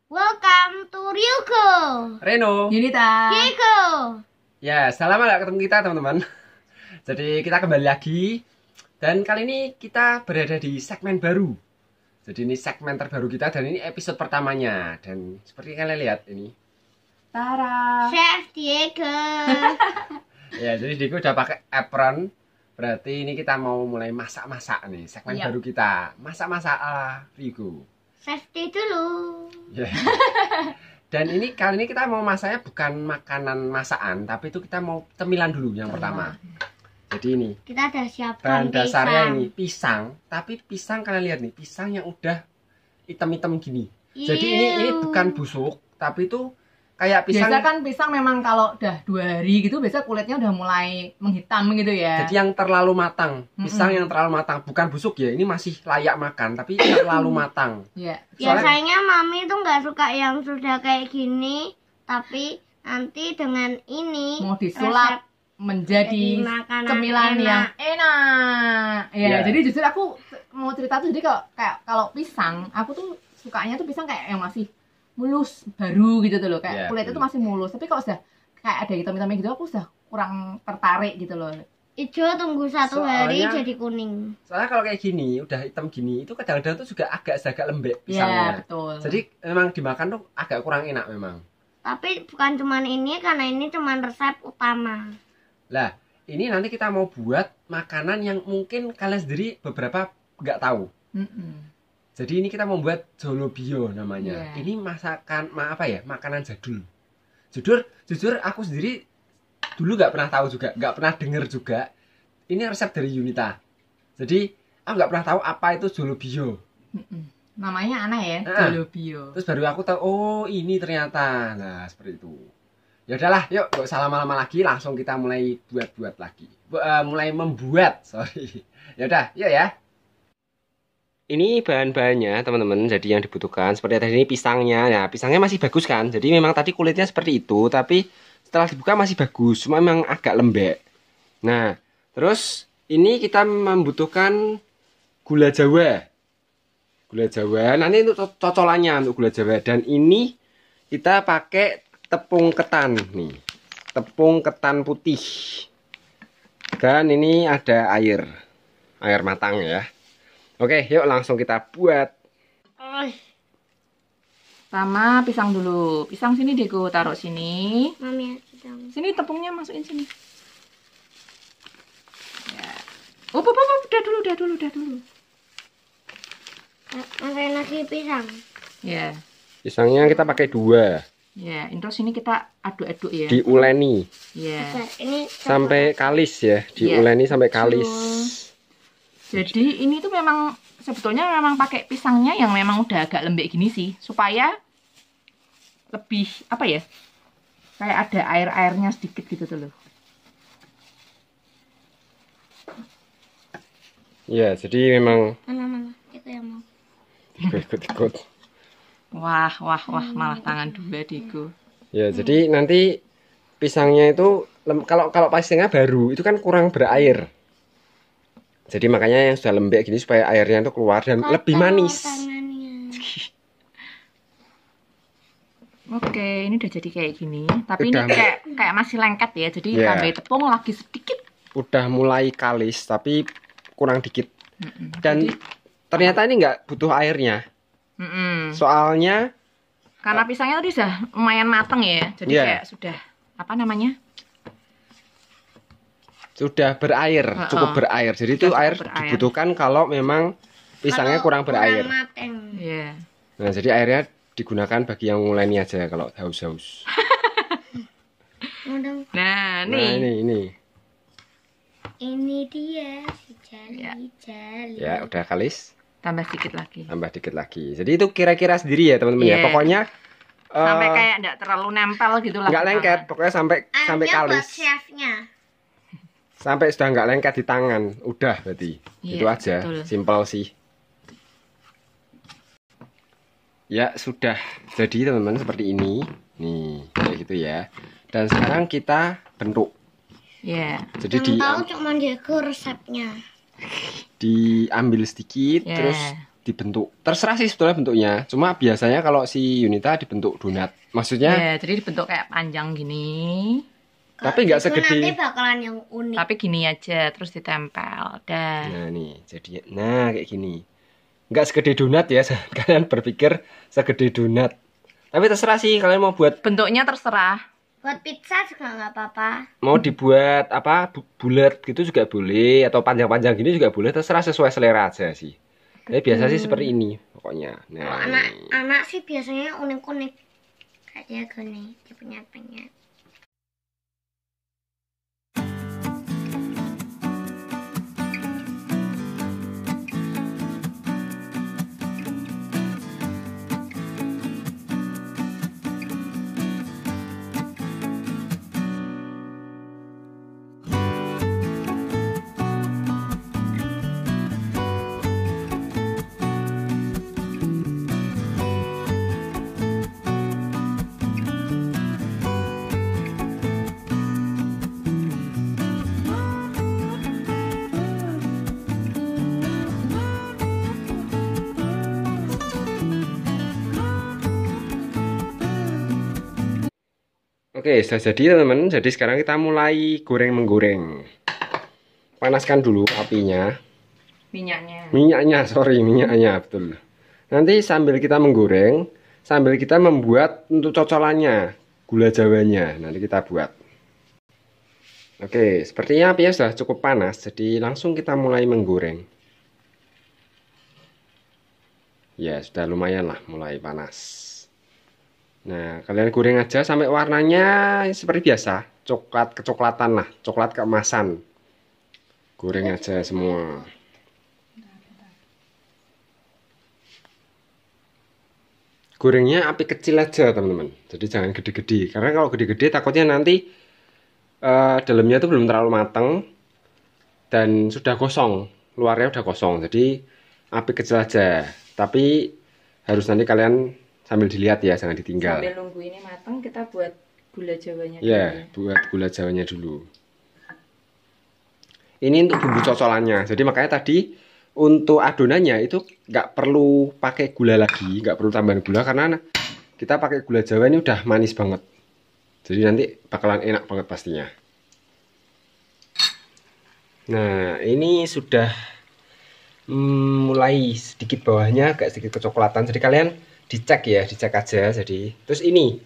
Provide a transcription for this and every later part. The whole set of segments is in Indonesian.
Welcome to Ryuko, Reno, Yunita. Kiko. ya selamat datang ketemu kita teman-teman. Jadi kita kembali lagi dan kali ini kita berada di segmen baru. Jadi ini segmen terbaru kita dan ini episode pertamanya. Dan seperti kalian lihat ini, Tara. Chef Diego. ya jadi Diko udah pakai apron. Berarti ini kita mau mulai masak-masak nih. Segmen Iya. baru kita masak-masak ala Diko. Safety dulu. Ya. Dan ini kali ini kita mau masaknya bukan makanan masakan, tapi itu kita mau cemilan dulu yang pertama. Jadi ini Kita udah siapkan bahan dasarnya pisang. ini pisang, tapi pisang kalian lihat nih, pisang yang udah hitam-hitam gini. Jadi ini bukan busuk, tapi itu kayak pisang. Biasa kan pisang memang kalau udah 2 hari gitu biasa kulitnya udah mulai menghitam gitu ya. Jadi yang terlalu matang, pisang yang terlalu matang, bukan busuk ya. Ini masih layak makan, tapi terlalu matang. Iya. Biasanya mami tuh nggak suka yang sudah kayak gini, tapi nanti dengan ini Mau disulap menjadi jadi makanan cemilan enak. yang enak. Ya, Ya. jadi justru aku mau cerita tuh jadi kalau pisang, aku tuh sukanya tuh pisang kayak yang masih mulus baru gitu tuh loh, kayak Ya, kulitnya tuh betul. masih mulus. Tapi kalau sudah kayak ada hitam-hitamnya gitu aku sudah kurang tertarik gitu loh. Hijau tunggu 1 hari Soalnya- jadi kuning. Soalnya kalau kayak gini, udah hitam gini, itu kadang-kadang tuh juga agak lembek Iya, pisangnya. betul. Jadi memang dimakan tuh agak kurang enak memang. Tapi bukan cuman ini, karena ini cuman resep utama. Lah, ini nanti kita mau buat makanan yang mungkin kalian sendiri beberapa nggak tahu. Mm-mm. Jadi ini kita membuat jolobio namanya. Iya. Ini masakan makanan jadul. Jujur aku sendiri dulu nggak pernah tahu juga, nggak pernah dengar juga. Ini resep dari Yunita. Jadi aku nggak pernah tahu apa itu jolobio. Mm-mm. Namanya aneh ya, Ah. jolobio. Terus baru aku tahu, oh ini ternyata. Nah seperti itu. Ya udahlah, yuk nggak usah lama-lama lagi, langsung kita mulai buat lagi. Mulai membuat, sorry. Ya udah, yuk ya. Ini bahan-bahannya teman-teman, jadi yang dibutuhkan seperti tadi ini pisangnya. Nah, pisangnya masih bagus kan? Jadi memang tadi kulitnya seperti itu, tapi setelah dibuka masih bagus, cuma memang agak lembek. Nah, terus ini kita membutuhkan gula Jawa. Gula Jawa, nanti untuk cocolannya untuk gula Jawa. Dan ini kita pakai tepung ketan nih. Tepung ketan putih. Dan ini ada air matang ya. Oke, yuk langsung kita buat. Pertama pisang dulu. Pisang sini Deko, taruh sini. Mami sedang. Sini tepungnya masukin sini. Ya. Oh, udah dulu. Masukin lagi pisang. Ya. Pisangnya kita pakai 2. Ya, terus ini kita aduk-aduk ya. Diuleni Ya. Ini sampai kalis ya. Diuleni sampai kalis. Jadi ini tuh memang sebetulnya memang pakai pisangnya yang memang udah agak lembek gini sih, supaya lebih apa ya? Kayak ada air-airnya sedikit gitu tuh loh. Ya, jadi memang mana itu yang mau. ikut-ikut. Wah, malah tangan 2 Deko. Ya, jadi nanti pisangnya itu kalau pisangnya baru itu kan kurang berair. Jadi makanya yang sudah lembek gini supaya airnya itu keluar dan lebih manis. Tangannya. Oke, ini udah jadi kayak gini. Tapi Udah. ini kayak masih lengket ya. Jadi Iya. tambahin tepung lagi sedikit. Udah mulai kalis tapi kurang dikit. Mm-mm. Dan Jadi- ternyata ini nggak butuh airnya. Mm-mm. Soalnya Karena pisangnya tadi sudah lumayan mateng ya. Jadi Iya. kayak sudah apa namanya? sudah berair, cukup berair. Jadi itu Sudah air cukup berair. dibutuhkan kalau memang pisangnya Kalau kurang berair. mateng. Iya. Nah, jadi airnya digunakan bagi yang nguleni aja kalau haus-haus. Udah. Nah, Nah, nih. ini. Ini dia si Ya. jali. Ya, udah kalis. Tambah sedikit lagi. Tambah dikit lagi. Jadi itu kira-kira sendiri ya, teman-teman ya. Iya. Pokoknya Sampai kayak enggak terlalu nempel gitu lah. nggak ke lengket, tangan. pokoknya sampai Buat kalis. chefnya. Sampai sudah nggak lengket di tangan. Udah berarti. Iya, Itu aja. betul. Simpel sih. Ya, sudah jadi teman-teman seperti ini. Nih, kayak gitu ya. Dan sekarang kita bentuk. Ya. Jadi Yang tahu cuma Diego resepnya. diambil sedikit Ya. terus dibentuk. Terserah sih sebetulnya bentuknya. Cuma biasanya kalau si Yunita dibentuk donat. Maksudnya Ya, jadi dibentuk kayak panjang gini. Tapi nggak Itu segede. nanti bakalan yang unik. Tapi gini aja, terus ditempel. Dan Nah, nih, jadi kayak gini. Nggak segede donat ya. Kalian berpikir segede donat. Tapi terserah sih kalian mau buat bentuknya terserah. Buat pizza juga nggak apa-apa. mau dibuat apa bulat gitu juga boleh atau panjang-panjang gini juga boleh, terserah sesuai selera aja sih. Tapi biasa sih seperti ini pokoknya. Kalau Nah, anak-anak sih biasanya unik-unik. Kayak dia gini, dia penyet-penyet. oke, sudah jadi teman-teman. Jadi sekarang kita mulai menggoreng. Panaskan dulu apinya. Minyaknya. Minyaknya betul. Nanti sambil kita menggoreng, sambil kita membuat untuk cocolannya, gula jawanya. Nanti kita buat. Oke, sepertinya apinya sudah cukup panas, jadi langsung kita mulai menggoreng. Ya, sudah lumayan lah mulai panas. Nah, kalian goreng aja sampai warnanya seperti biasa, coklat kecoklatan lah, coklat keemasan. Goreng aja semua. Gorengnya api kecil aja teman-teman, jadi jangan gede-gede, karena kalau gede-gede takutnya nanti dalamnya itu belum terlalu matang dan sudah gosong, luarnya udah gosong. Jadi api kecil aja, tapi harus nanti kalian sambil dilihat ya, jangan ditinggal. Sambil nunggu ini matang, kita buat gula jawanya Ya, buat gula jawanya dulu. Ini untuk bumbu cocolannya. Jadi makanya tadi untuk adonannya itu nggak perlu pakai gula lagi, nggak perlu tambahan gula karena kita pakai gula jawa ini udah manis banget. Jadi nanti bakalan enak banget pastinya. Nah, ini sudah mulai sedikit bawahnya agak sedikit kecoklatan. Jadi kalian dicek ya, dicek aja. Jadi terus ini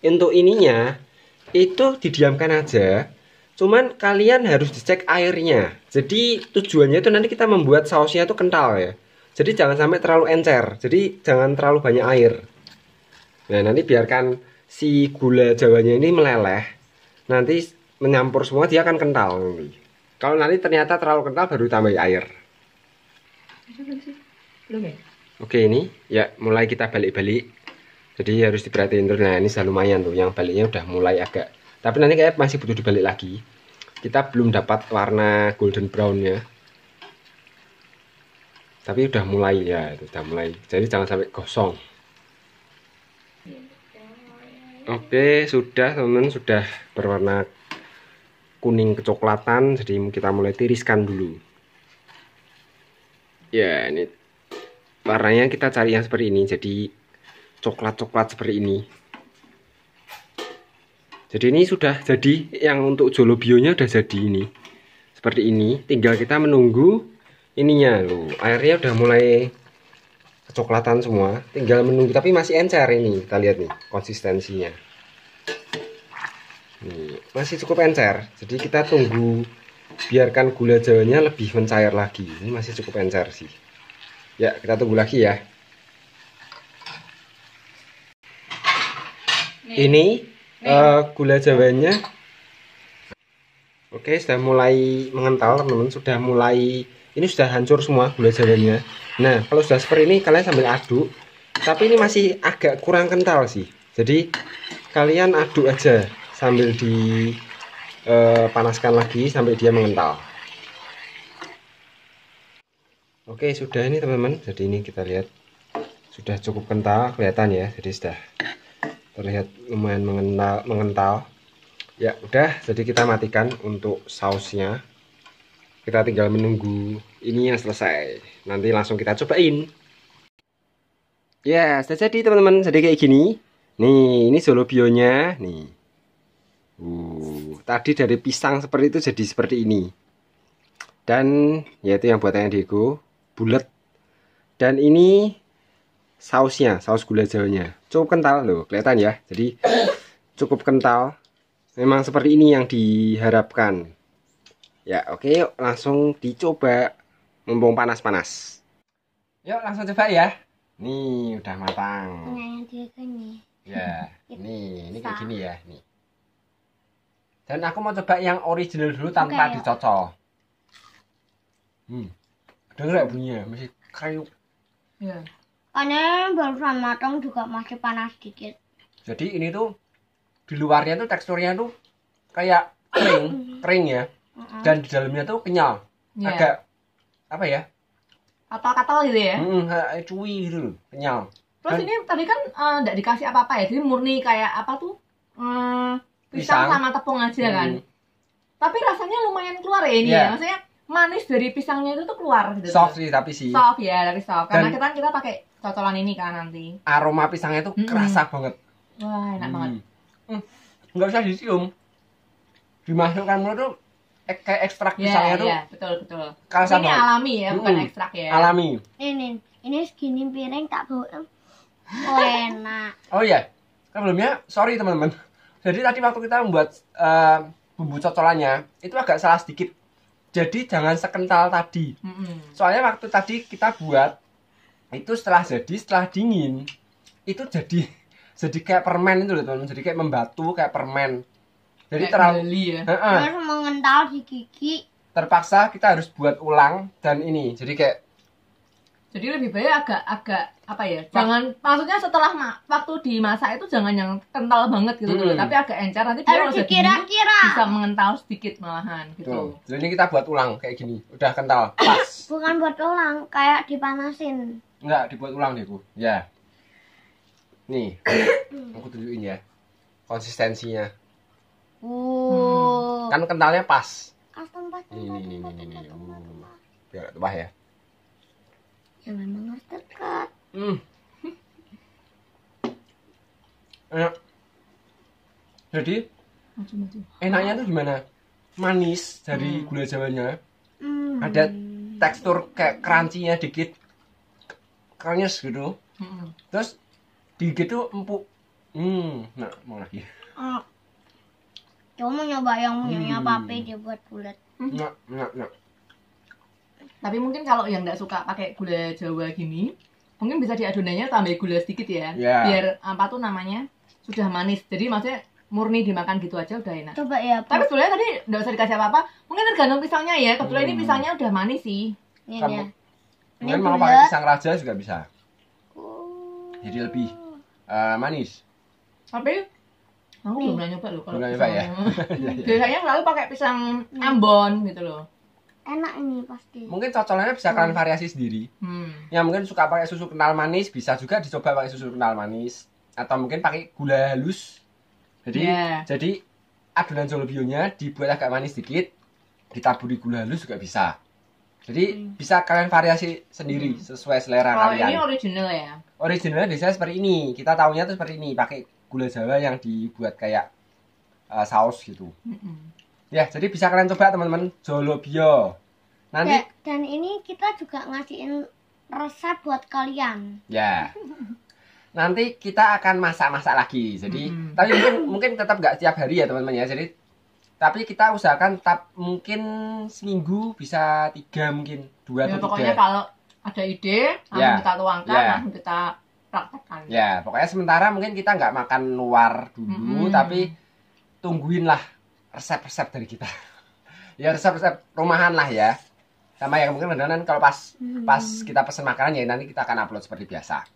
untuk ininya itu didiamkan aja. Cuman kalian harus dicek airnya. Jadi tujuannya itu nanti kita membuat sausnya itu kental ya. Jadi jangan sampai terlalu encer. Jadi jangan terlalu banyak air. Nah, nanti biarkan si gula jawanya ini meleleh. Nanti menyampur semua, dia akan kental nanti. Kalau nanti ternyata terlalu kental baru tambah air. Belum ya? Oke, ini ya mulai kita balik-balik. Jadi harus diperhatiin terus. Nah, ini sudah lumayan tuh, yang baliknya udah mulai agak. Tapi nanti kayak masih butuh dibalik lagi. Kita belum dapat warna golden brownnya. Tapi udah mulai ya, itu udah mulai. Jadi jangan sampai gosong. Oke, sudah teman-teman, sudah berwarna kuning kecoklatan. Jadi kita mulai tiriskan dulu. Ya, ini warnanya kita cari yang seperti ini. Jadi coklat-coklat seperti ini. Jadi ini sudah jadi, yang untuk jolobionya udah jadi ini. Seperti ini, tinggal kita menunggu ininya loh. Airnya udah mulai kecoklatan semua, tinggal menunggu, tapi masih encer ini. Kita lihat nih konsistensinya. Nih, masih cukup encer. Jadi kita tunggu biarkan gula jawanya lebih mencair lagi. Ini masih cukup encer sih. Ya, kita tunggu lagi ya. Ini gula jawanya oke, sudah mulai mengental teman-teman, sudah mulai, ini sudah hancur semua gula jawanya. Nah, kalau sudah seperti ini kalian sambil aduk, tapi ini masih agak kurang kental sih. Jadi kalian aduk aja sambil dipanaskan lagi sampai dia mengental. Oke, sudah ini teman-teman. Jadi ini kita lihat sudah cukup kental, kelihatan ya. Jadi sudah terlihat lumayan mengental. Ya udah, jadi kita matikan untuk sausnya. Kita tinggal menunggu ini yang selesai. Nanti langsung kita cobain. Ya, sudah jadi teman-teman. Jadi kayak gini. Nih, ini Solo Bionya. Nih. Tadi dari pisang seperti itu jadi seperti ini. Dan yaitu yang buatannya Diego, bulat. Dan ini sausnya, saus gula jawanya. Cukup kental loh, kelihatan ya. Jadi cukup kental. Memang seperti ini yang diharapkan. Ya, oke, yuk langsung dicoba. Mumpung panas-panas. Yuk langsung coba ya. Nih, udah matang. Nah, dia gini. Ya, ini kayak gini ya, nih. Dan aku mau coba yang original dulu tanpa dicocol. Dengar gak bunyinya? Masih kriuk. Ya. Karena barusan matang juga masih panas dikit. Jadi ini tuh di luarnya tuh teksturnya tuh kayak kering ya. Dan di dalamnya tuh kenyal. Yeah. Agak apa ya? Katal-katal gitu ya. Cuy gitu loh, kenyal. Terus ini tadi kan enggak dikasih apa-apa ya. Jadi murni kayak apa tuh? Pisang sama tepung aja kan. Tapi rasanya lumayan keluar ya ini ya. Maksudnya manis dari pisangnya itu tuh keluar gitu. Soft sih tapi sih. Soft ya, tapi soft. Karena kita pakai cocolan ini kan nanti. Aroma pisangnya tuh kerasa banget. Wah, enak banget. Nggak usah dicium. Dimasukkan mulut tuh kayak ekstrak pisangnya tuh. Iya, betul. Kerasa ini banget. alami ya, bukan ekstrak ya. Alami. Ini segini piring tak bawa. Oh, enak. Oh iya. Sebelumnya sorry teman-teman. Jadi tadi waktu kita membuat bumbu cocolannya itu agak salah sedikit. Jadi jangan sekental tadi. Soalnya waktu tadi kita buat itu setelah dingin itu jadi kayak permen itu loh teman-teman. Jadi kayak membatu kayak permen. Jadi kayak terlalu ya. Terus mengental di gigi. Terpaksa kita harus buat ulang dan ini. Jadi lebih baik agak apa ya? Jangan maksudnya setelah waktu dimasak itu jangan yang kental banget gitu dulu, tapi agak encer nanti dia harus dikira-kira. Bisa mengental sedikit malahan gitu. Jadi ini kita buat ulang kayak gini. Udah kental, pas. Bukan buat ulang, kayak dipanasin. Enggak, dibuat ulang deh, Bu. Ya. Nih. Aku tunjukin ya. Konsistensinya. Kan kentalnya pas. Ini. Biar tebah ya. Ya memang harus dekat. Enak. Jadi enaknya tuh gimana? Manis dari gula jawanya. Ada tekstur kayak crunchy-nya dikit. Krenyes gitu. Terus digigit tuh empuk. Nah, mau lagi. Coba mau nyoba yang punyanya papi dia buat bulat. Nah. Tapi mungkin kalau yang nggak suka pakai gula Jawa gini, mungkin bisa di adonannya tambah gula sedikit ya. Biar apa tuh namanya sudah manis. Jadi maksudnya murni dimakan gitu aja udah enak. Coba ya. Tapi sebenarnya tadi nggak usah dikasih apa-apa. Mungkin tergantung pisangnya ya. Kebetulan ini pisangnya udah manis sih. Ini mungkin mau pakai pisang raja juga bisa. Jadi lebih manis. Tapi aku belum pernah nyoba loh kalau belum nyoba ya. Biasanya selalu pakai pisang Ambon gitu loh. Enak ini pasti. Mungkin cocolannya bisa kalian variasi sendiri. Yang mungkin suka pakai susu kental manis bisa juga dicoba pakai susu kental manis atau mungkin pakai gula halus. Jadi adonan Solo Bionya dibuat agak manis sedikit, ditaburi gula halus juga bisa. Jadi bisa kalian variasi sendiri sesuai selera kalian. Kalau ini original ya. Originalnya biasanya seperti ini. Kita tahunya tuh seperti ini, pakai gula Jawa yang dibuat kayak saus gitu. Ya, jadi bisa kalian coba teman-teman Solo Bio. Nanti dan ini kita juga ngasihin resep buat kalian. Ya. Nanti kita akan masak-masak lagi. Jadi, tapi mungkin tetap nggak setiap hari ya teman-teman ya. Jadi, tapi kita usahakan tetap mungkin seminggu bisa 3 mungkin 2 atau 3. Pokoknya kalau ada ide langsung kita tuangkan, langsung kita praktekkan. Ya, pokoknya sementara mungkin kita nggak makan luar dulu, tapi tungguin lah resep-resep dari kita. Ya resep-resep rumahan lah ya. Sama yang mungkin beneran kalau pas kita pesen makanan ya nanti kita akan upload seperti biasa.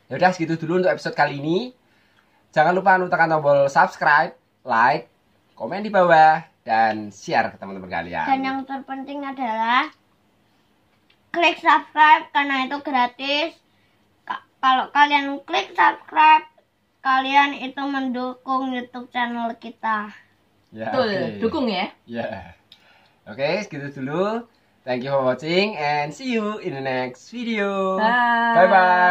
Ya udah segitu dulu untuk episode kali ini. Jangan lupa tekan tombol subscribe, like, komen di bawah dan share ke teman-teman kalian. Dan yang terpenting adalah klik subscribe karena itu gratis. Kalau kalian klik subscribe, kalian itu mendukung YouTube channel kita. Ya, Betul, oke. dukung ya. Ya. Oke, segitu dulu. Thank you for watching and see you in the next video. Bye. Bye bye.